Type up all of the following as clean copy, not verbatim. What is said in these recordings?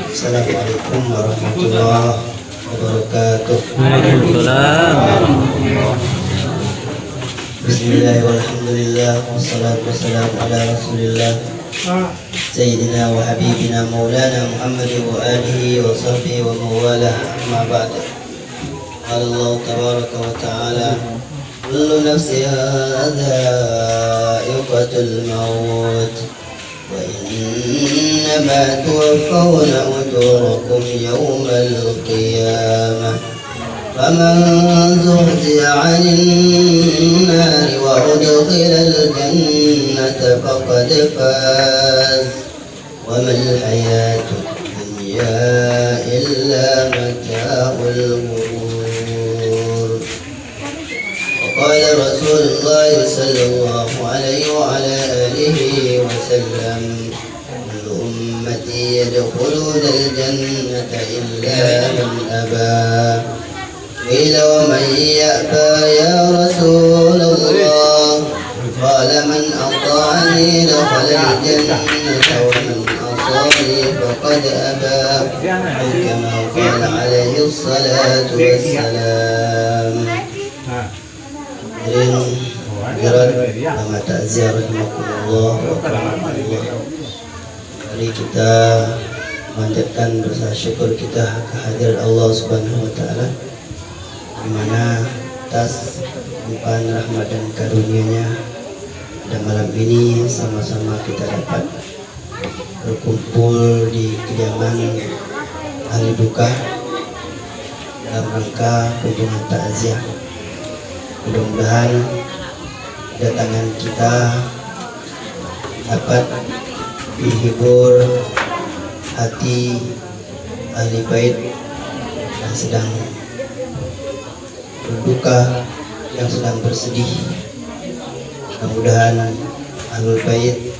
Assalamualaikum warahmatullahi wabarakatuh. Waalaikumsalam. Bismillah walhamdulillah wassalatu wassalamu ala rasulillah Sayyidina wa habibina maulana Muhammad wa alihi wa sahbihi wa mawalah, amma ba'd. Allah tabaraka wa ta'ala, kullu nafsin dha'iqatul maut wa innama tuwaffawna ujurakum yawmal qiyamah faman zuhziha 'anil nari wa udkhilal jannata faqad faz wa mal hayatud dunya illa mata'ul ghurur. وقال رسول الله صلى الله عليه وعلى آله وسلم كل أمتي يدخلون الجنة إلا من أبى. قيل ومن يأبى يا رسول الله؟ قال من أطاعني دخل الجنة ومن عصاني فقد أبى، أو كما قال عليه الصلاة والسلام. Selamat takziah rahimakumullah. Mari kita manjatkan rasa syukur kita kehadiran Allah Subhanahu wa taala, di mana atas limpahan rahmat dan karunia-Nya pada malam ini sama-sama kita dapat berkumpul di kediaman ahli duka dalam rangka kunjungan takziah. Mudah-mudahan kedatangan kita dapat menghibur hati ahli bait yang sedang berduka, yang sedang bersedih. Mudah-mudahan ahlul bait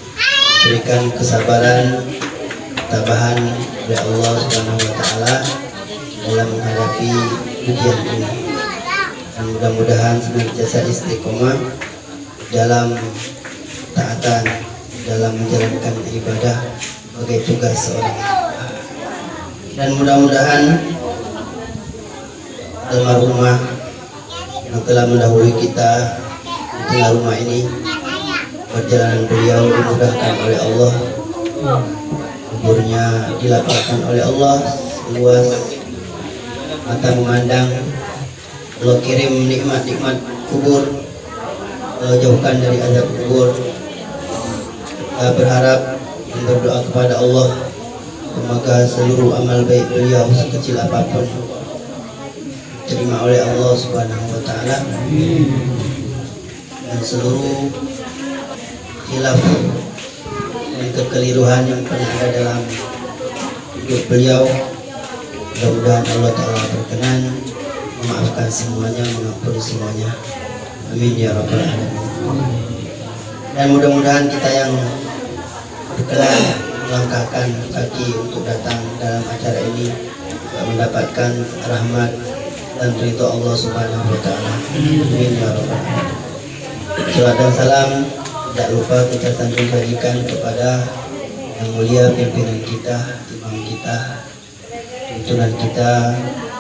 berikan kesabaran, ketabahan dari Allah Subhanahu wa taala dalam menghadapi ujian ini. Dan mudah-mudahan senantiasa istiqomah dalam taatan, dalam menjalankan ibadah sebagai tugas seorang. Dan mudah-mudahan almarhumah yang telah mendahului kita di tengah rumah ini, perjalanan beliau dimudahkan oleh Allah, kuburnya dilapangkan oleh Allah seluas mata memandang. Allah kirim nikmat-nikmat kubur, Allah jauhkan dari azab kubur. Kita berharap dan berdoa kepada Allah, semoga seluruh amal baik beliau sekecil apapun diterima oleh Allah Subhanahu wa taala, dan seluruh khilaf dan kekeliruan yang pernah ada dalam hidup beliau, mudah-mudahan Allah taala berkenan memaafkan semuanya, mengampuni semuanya. Amin ya rabbal alamin. Dan mudah-mudahan kita yang berkenan melangkahkan kaki untuk datang dalam acara ini mendapatkan rahmat dan ridho Allah Subhanahu wa taala. Amin ya rabbal alamin. Salawat dan salam tidak lupa kita sanjung berikan kepada yang mulia pimpinan kita, imam kita, tuntunan kita,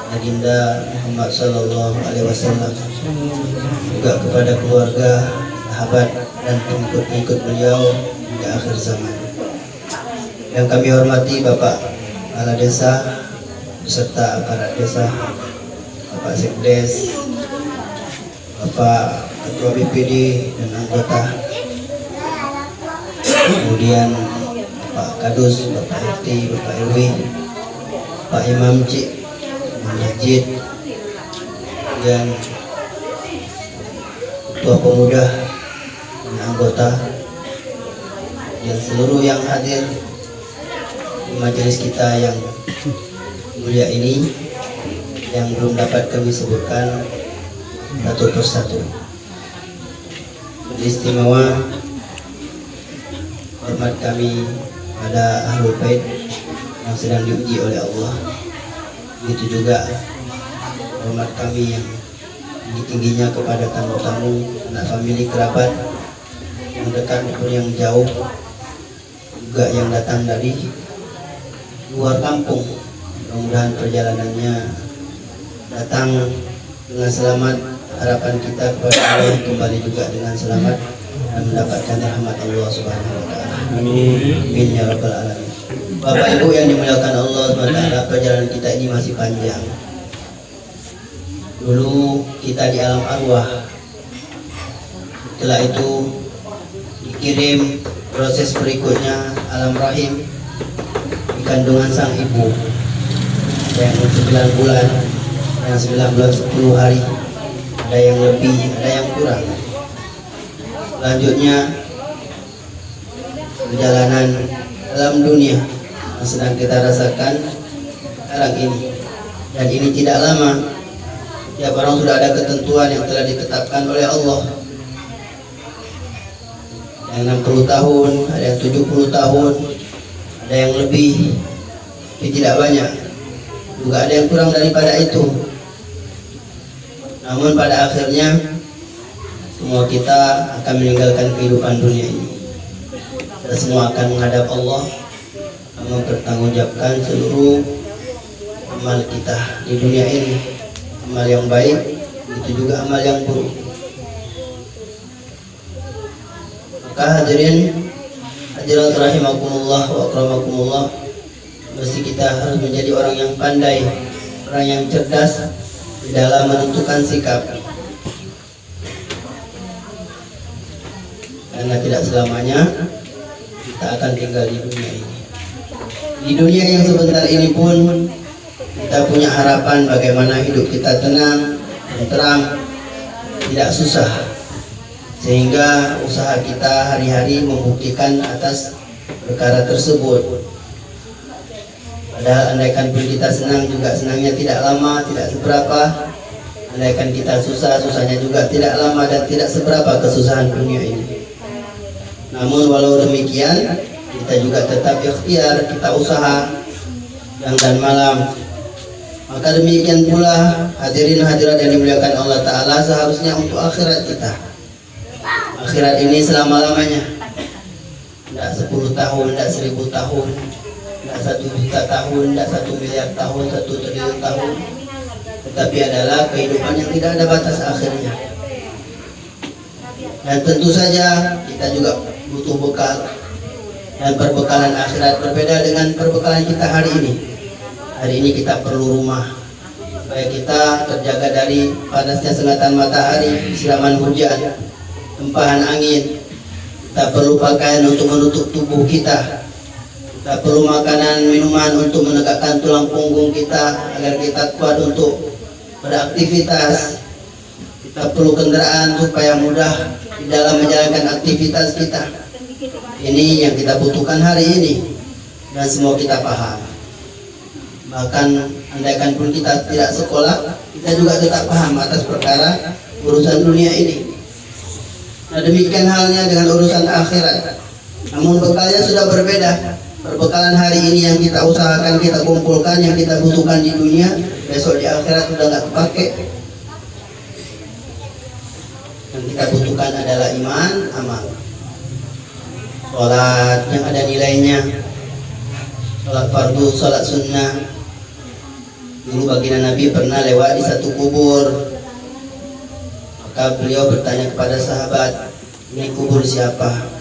Baginda Muhammad sallallahu alaihi wasallam, juga kepada keluarga, sahabat dan pengikut-pengikut beliau hingga akhir zaman. Yang kami hormati Bapak Kepala Desa beserta aparat desa, Bapak Sekdes, Bapak Ketua BPD dan anggota, kemudian Bapak Kadus, Bapak RT, Bapak RW, Pak Imam Cik Masjid, dan ketua pemuda dan anggota, dan seluruh yang hadir di majelis kita yang mulia ini, yang belum dapat kami sebutkan satu persatu. Istimewa hormat kami pada ahlul bait yang sedang diuji oleh Allah. Begitu juga hormat kami yang tinggi-tingginya kepada tamu-tamu, anak famili, kerabat yang dekat maupun yang jauh, juga yang datang dari luar kampung. Mudah-mudahan perjalanannya datang dengan selamat. Harapan kita kepada Allah kembali juga dengan selamat dan mendapatkan rahmat Allah Subhanahu wa taala. Amin ya rabbal alamin. Bapak Ibu yang dimuliakan Allah Subhanahu wa taala, perjalanan kita ini masih panjang. Dulu kita di alam arwah. Setelah itu dikirim proses berikutnya alam rahim di kandungan sang ibu. Ada yang 9 bulan, yang 9 bulan 10 hari, ada yang lebih, ada yang kurang. Selanjutnya perjalanan dalam dunia yang sedang kita rasakan sekarang ini, dan ini tidak lama. Tiap orang sudah ada ketentuan yang telah ditetapkan oleh Allah. Yang 60 tahun, ada yang 70 tahun, ada yang lebih, tapi tidak banyak. Juga ada yang kurang daripada itu. Namun pada akhirnya semua kita akan meninggalkan kehidupan dunia ini. Kita semua akan menghadap Allah, akan mempertanggungjawabkan seluruh amal kita di dunia ini. Amal yang baik, itu juga amal yang buruk. Maka hadirin hadirat rahimakumullah wa akramakumullah, mesti kita harus menjadi orang yang pandai, orang yang cerdas di dalam menentukan sikap. Karena tidak selamanya kita akan tinggal di dunia ini. Di dunia yang sebentar ini pun kita punya harapan bagaimana hidup kita tenang, tenteram, tidak susah, sehingga usaha kita hari-hari membuktikan atas perkara tersebut. Padahal andaikan pun kita senang, juga senangnya tidak lama, tidak seberapa. Andaikan kita susah, susahnya juga tidak lama dan tidak seberapa kesusahan dunia ini. Namun walau demikian, kita juga tetap ikhtiar, kita usaha siang dan malam. Maka demikian pula hadirin hadirat yang dimuliakan Allah Ta'ala, seharusnya untuk akhirat kita. Akhirat ini selama-lamanya, tidak 10 tahun, tidak 1000 tahun, tidak 1 juta tahun, tidak 1 miliar tahun, 1 triliun tahun, tetapi adalah kehidupan yang tidak ada batas akhirnya. Dan tentu saja kita juga butuh bekal, dan perbekalan akhirat berbeda dengan perbekalan kita hari ini. Hari ini kita perlu rumah supaya kita terjaga dari panasnya sengatan matahari, siraman hujan, tempahan angin. Kita perlu pakaian untuk menutup tubuh kita. Kita perlu makanan, minuman untuk menegakkan tulang punggung kita agar kita kuat untuk beraktivitas. Kita perlu kendaraan supaya mudah di dalam menjalankan aktivitas kita. Ini yang kita butuhkan hari ini, dan semua kita paham. Bahkan andaikan pun kita tidak sekolah, kita juga tetap paham atas perkara urusan dunia ini. Nah, demikian halnya dengan urusan akhirat. Namun bekalnya sudah berbeda. Perbekalan hari ini yang kita usahakan, kita kumpulkan, yang kita butuhkan di dunia, besok di akhirat sudah nggak kepake. Yang kita butuhkan adalah iman, amal, sholat yang ada nilainya, sholat fardu, sholat sunnah. Dulu baginda Nabi pernah lewat di satu kubur, maka beliau bertanya kepada sahabat, ini kubur siapa?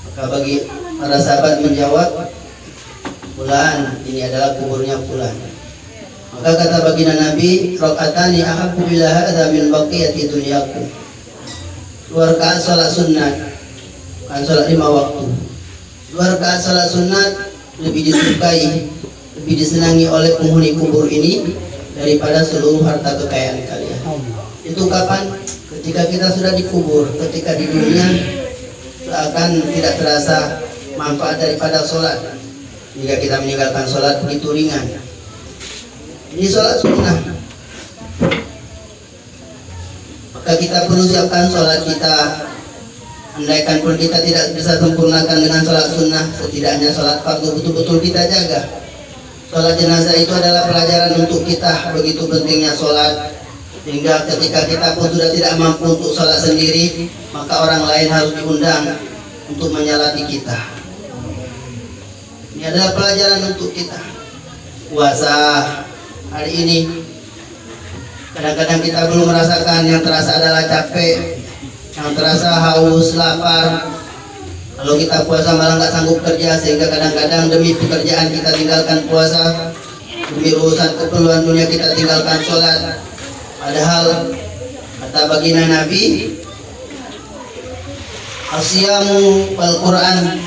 Maka bagi para sahabat menjawab, fulan, ini adalah kuburnya fulan. Maka kata baginda Nabi, rakaatani ahabbu ila hadza min baqiyati dunyakum. 2 rakaat salat sunat, bukan salat 5 waktu. 2 rakaat salat sunat lebih disukai, lebih disenangi oleh penghuni kubur ini daripada seluruh harta kekayaan kalian. Itu kapan? Ketika kita sudah dikubur. Ketika di dunia seakan tidak terasa manfaat daripada sholat, jika kita meninggalkan sholat begitu ringan. Ini sholat sunnah, maka kita perlu siapkan sholat kita. Andaikan pun kita tidak bisa sempurnakan dengan sholat sunnah, setidaknya sholat fardu betul-betul kita jaga. Sholat jenazah itu adalah pelajaran untuk kita, begitu pentingnya sholat, sehingga ketika kita pun sudah tidak mampu untuk sholat sendiri, maka orang lain harus diundang untuk menyalati kita. Ini adalah pelajaran untuk kita. Puasa hari ini kadang-kadang kita belum merasakan, yang terasa adalah capek, yang terasa haus, lapar. Kalau kita puasa malah nggak sanggup kerja, sehingga kadang-kadang demi pekerjaan kita tinggalkan puasa, demi urusan keperluan dunia kita tinggalkan sholat. Padahal kata baginda Nabi, asyamu wal Quran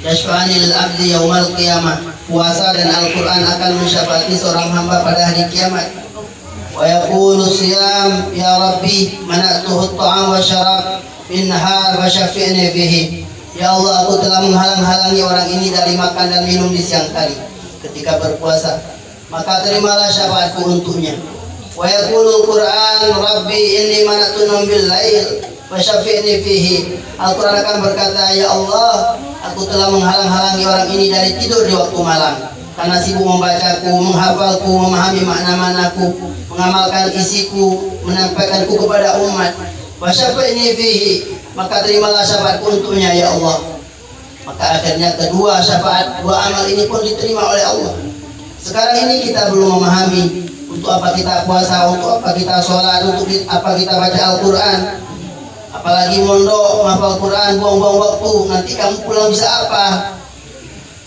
yashfa'ani lil abdi yaumal qiyamah. Puasa dan Al-Quran akan mensyafaati seorang hamba pada hari kiamat. Wa yaqulu siyam ya Rabbi mana'tuhu at-ta'am wa syarab fin nahar wa syafi'ni bihi. Ya Allah, aku telah menghalang-halangi orang ini dari makan dan minum di siang hari ketika berpuasa, maka terimalah syafaatku untuknya. Wa yaqulu Al-Quran Rabbi inni mana'tu bil lail wa syafi'ni fihi. Al-Quran akan berkata, ya Allah, aku telah menghalang-halangi orang ini dari tidur di waktu malam karena sibuk membacaku, menghafalku, memahami makna-maknaku, mengamalkan isiku, menyampaikanku kepada umat. Wa syafi'ni fihi, maka terimalah syafaatku untuknya ya Allah. Maka akhirnya kedua syafaat, dua amal ini pun diterima oleh Allah. Sekarang ini kita belum memahami untuk apa kita puasa, untuk apa kita sholat, untuk apa kita baca Al-Quran. Apalagi mondok, menghafal Quran, buang-buang waktu, nanti kamu pulang bisa apa?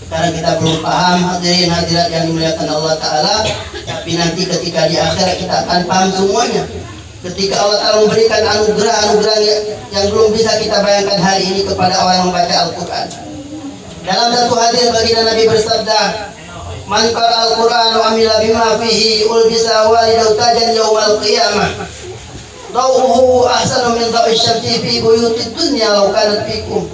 Sekarang kita belum paham, hadirin hadirat yang dimuliakan Allah Ta'ala. Tapi nanti ketika di akhirat kita akan paham semuanya. Ketika Allah Ta'ala memberikan anugerah-anugerah yang belum bisa kita bayangkan hari ini kepada orang yang membaca Al-Quran. Dalam satu hadis baginda Nabi bersabda, man qara Al-Quran wa amila bima fihi ulbisa walidau tajan yaumal qiyamah. Dauhu ahsanu min da'i syamsi fi buyutid dunya law kanat fikum.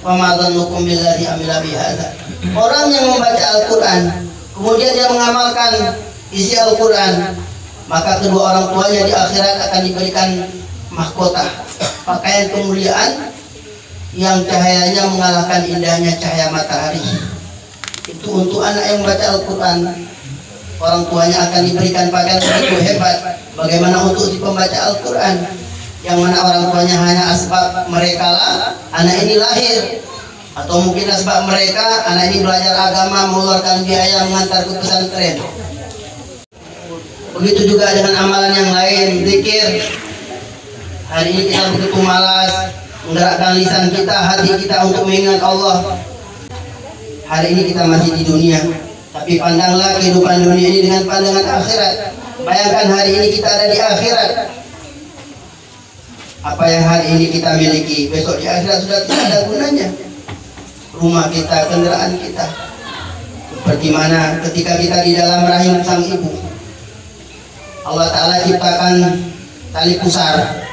Wa ma dhannukum billazi amila bihadza. Orang yang membaca Al-Quran kemudian dia mengamalkan isi Al-Quran, maka kedua orang tuanya di akhirat akan diberikan mahkota, pakaian kemuliaan yang cahayanya mengalahkan indahnya cahaya matahari. Itu untuk anak yang membaca Al-Quran. Orang tuanya akan diberikan pakaian begitu hebat. Bagaimana untuk si pembaca Al-Quran, yang mana orang tuanya hanya asbab mereka lah anak ini lahir, atau mungkin asbab mereka anak ini belajar agama, mengeluarkan biaya mengantar ke pesantren. Begitu juga dengan amalan yang lain, zikir. Hari ini kita begitu malas menggerakkan lisan kita, hati kita untuk mengingat Allah. Hari ini kita masih di dunia, tapi pandanglah kehidupan dunia ini dengan pandangan akhirat. Bayangkan hari ini kita ada di akhirat. Apa yang hari ini kita miliki, besok di akhirat sudah tidak ada gunanya. Rumah kita, kendaraan kita. Seperti mana ketika kita di dalam rahim sang ibu, Allah Ta'ala ciptakan tali pusar,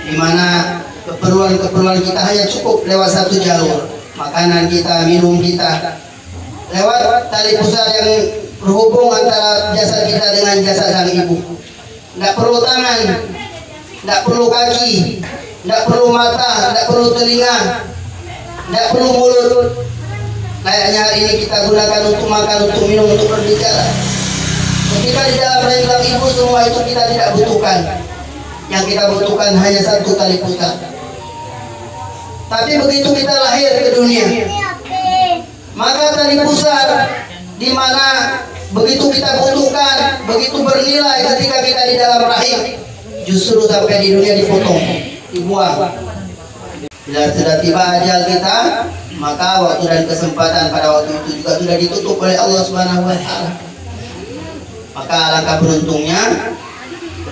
di mana keperluan kita hanya cukup lewat satu jalur. Makanan kita, minum kita, lewat tali pusar yang berhubung antara jasad kita dengan jasad sang ibu. Tidak perlu tangan, tidak perlu kaki, tidak perlu mata, tidak perlu telinga, tidak perlu mulut. Layaknya hari ini kita gunakan untuk makan, untuk minum, untuk berbicara. Ketika di dalam rahim sang ibu, semua itu kita tidak butuhkan. Yang kita butuhkan hanya satu tali pusar. Tapi begitu kita lahir ke dunia, maka tali pusar di mana begitu kita butuhkan, begitu bernilai ketika kita di dalam rahim, justru sampai di dunia dipotong, dibuang. Bila sudah tiba ajal kita, maka waktu dan kesempatan pada waktu itu juga sudah ditutup oleh Allah Subhanahu wa Ta'ala. Maka alangkah beruntungnya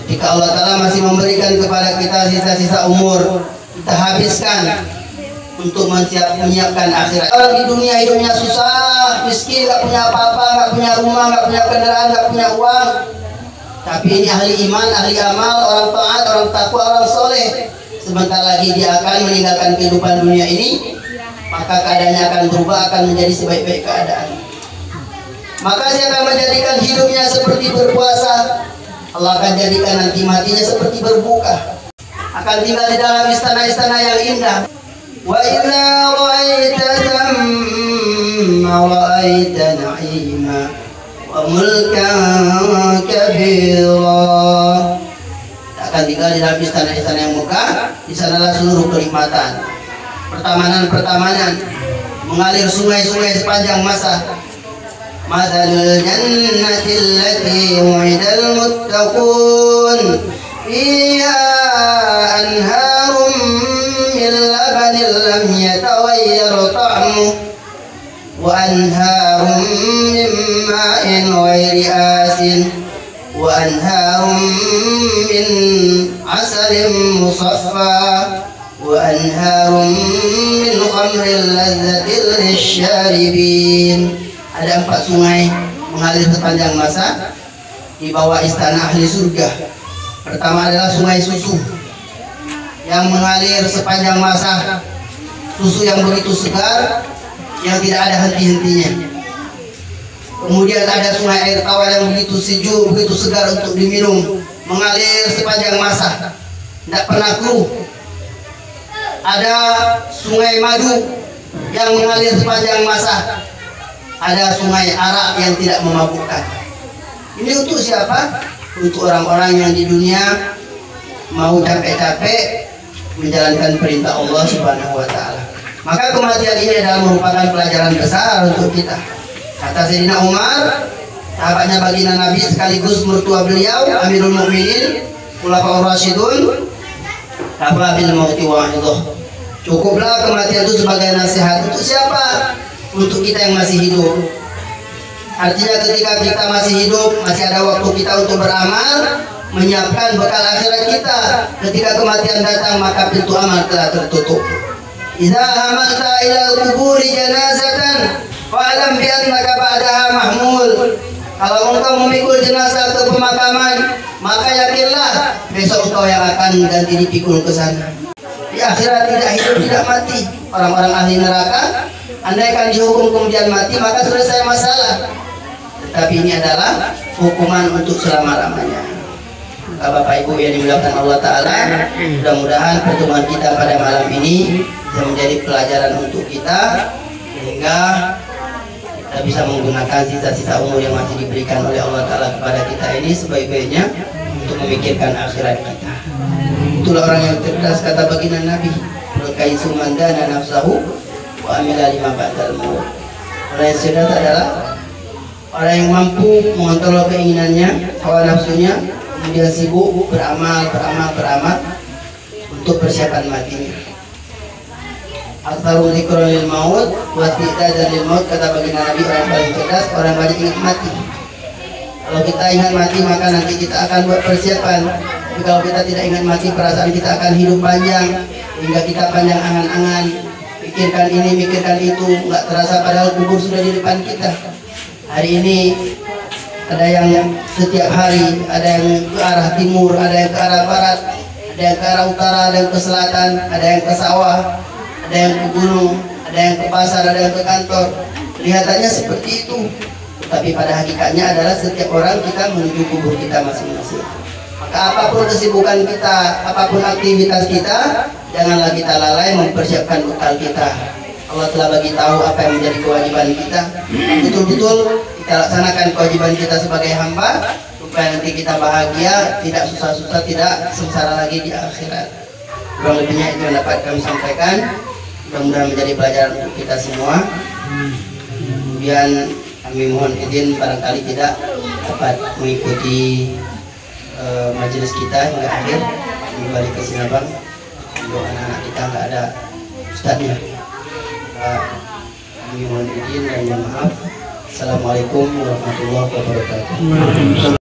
ketika Allah Ta'ala masih memberikan kepada kita sisa-sisa umur, kita habiskan untuk menyiapkan akhirat. Orang di dunia hidupnya susah, miskin, gak punya apa-apa, gak punya rumah, gak punya kendaraan, gak punya uang. Tapi ini ahli iman, ahli amal, orang taat, orang takwa, orang soleh. Sebentar lagi dia akan meninggalkan kehidupan dunia ini, maka keadaannya akan berubah, akan menjadi sebaik-baik keadaan. Maka dia akan menjadikan hidupnya seperti berpuasa. Allah akan jadikan nanti matinya seperti berbuka. Akan tinggal di dalam istana-istana yang indah. Wa idza ra'aita thamma ra'aita na'ima wa mulkan kabira. Akan tinggal di dalam istana-istana yang megah. Di sanalah seluruh kenikmatan, pertamanan-pertamanan, mengalir sungai-sungai sepanjang masa. Mathalul jannati allati wu'idal muttaqun fiha anharum min labanin lam yataghayyar ta'muhu wa anharum min ma'in ghairi asin wa anharum min asalin musaffa wa anharum min khamrin ladzatin lisyaribin. Ada 4 sungai mengalir sepanjang masa di bawah istana ahli surga. Pertama adalah sungai susu yang mengalir sepanjang masa, susu yang begitu segar yang tidak ada henti-hentinya. Kemudian ada sungai air tawar yang begitu sejuk, begitu segar untuk diminum, mengalir sepanjang masa, tidak pernah keruh. Ada sungai madu yang mengalir sepanjang masa. Ada sungai arak yang tidak memabukkan. Ini untuk siapa? Untuk orang-orang yang di dunia mau capek-capek menjalankan perintah Allah Subhanahu wa Ta'ala. Maka kematian ini adalah merupakan pelajaran besar untuk kita. Kata Sayyidina Umar, sahabatnya baginda Nabi sekaligus mertua beliau, Amirul Mukminin, Khulafaur Rasyidun, kafa bil mauti wa'idhah. Cukuplah kematian itu sebagai nasihat. Untuk siapa? Untuk kita yang masih hidup. Artinya ketika kita masih hidup, masih ada waktu kita untuk beramal, menyiapkan bekal akhirat kita. Ketika kematian datang, maka pintu amal telah tertutup. Idza hamalta ila al-quburi janazatan fa'lam bi annaka ba'daha mahmul. Kalau engkau memikul jenazah ke pemakaman, maka yakinlah besok engkau yang akan ganti dipikul ke sana. Di akhirat tidak hidup, tidak mati. Orang-orang ahli neraka andaikan dihukum kemudian mati, maka selesai masalah. Tetapi ini adalah hukuman untuk selama-lamanya. Bapak Ibu yang dimuliakan Allah Ta'ala, mudah-mudahan pertemuan kita pada malam ini bisa menjadi pelajaran untuk kita, sehingga kita bisa menggunakan sisa-sisa umur yang masih diberikan oleh Allah Ta'ala kepada kita ini sebaik-baiknya untuk memikirkan akhirat kita. Itulah orang yang cerdas, kata baginda Nabi, "Kaisu mandana nafsahu wa amila lima ba'dal maut." Orang yang cerdas adalah orang yang mampu mengontrol keinginannya, hawa nafsunya, kemudian sibuk beramal untuk persiapan matinya. Aktsarul dzikra lil maut wa isti'dadan lil maut, kata baginda Nabi, orang yang paling cerdas orang yang banyak ingat mati. Kalau kita ingat mati, maka nanti kita akan buat persiapan. Tapi kalau kita tidak ingat mati, perasaan kita akan hidup panjang hingga kita panjang angan-angan, pikirkan ini, mikirkan itu, nggak terasa padahal kubur sudah di depan kita. Hari ini ada yang setiap hari, ada yang ke arah timur, ada yang ke arah barat, ada yang ke arah utara, ada yang ke selatan, ada yang ke sawah, ada yang ke gunung, ada yang ke pasar, ada yang ke kantor. Kelihatannya seperti itu, tapi pada hakikatnya adalah setiap orang kita menuju kubur kita masing-masing. Maka apapun kesibukan kita, apapun aktivitas kita, janganlah kita lalai mempersiapkan bekal kita. Allah telah bagi tahu apa yang menjadi kewajiban kita. Betul-betul kita laksanakan kewajiban kita sebagai hamba, supaya nanti kita bahagia, tidak susah-susah, tidak sengsara lagi di akhirat. Kurang lebihnya itu yang dapat kami sampaikan. Mudah-mudahan menjadi pelajaran untuk kita semua. Kemudian kami mohon izin barangkali tidak dapat mengikuti majelis kita hingga akhir, kembali ke Sinabang. Untuk anak-anak kita nggak ada ustadznya. Kami mohon izin dan mohon maaf. Assalamualaikum warahmatullahi wabarakatuh.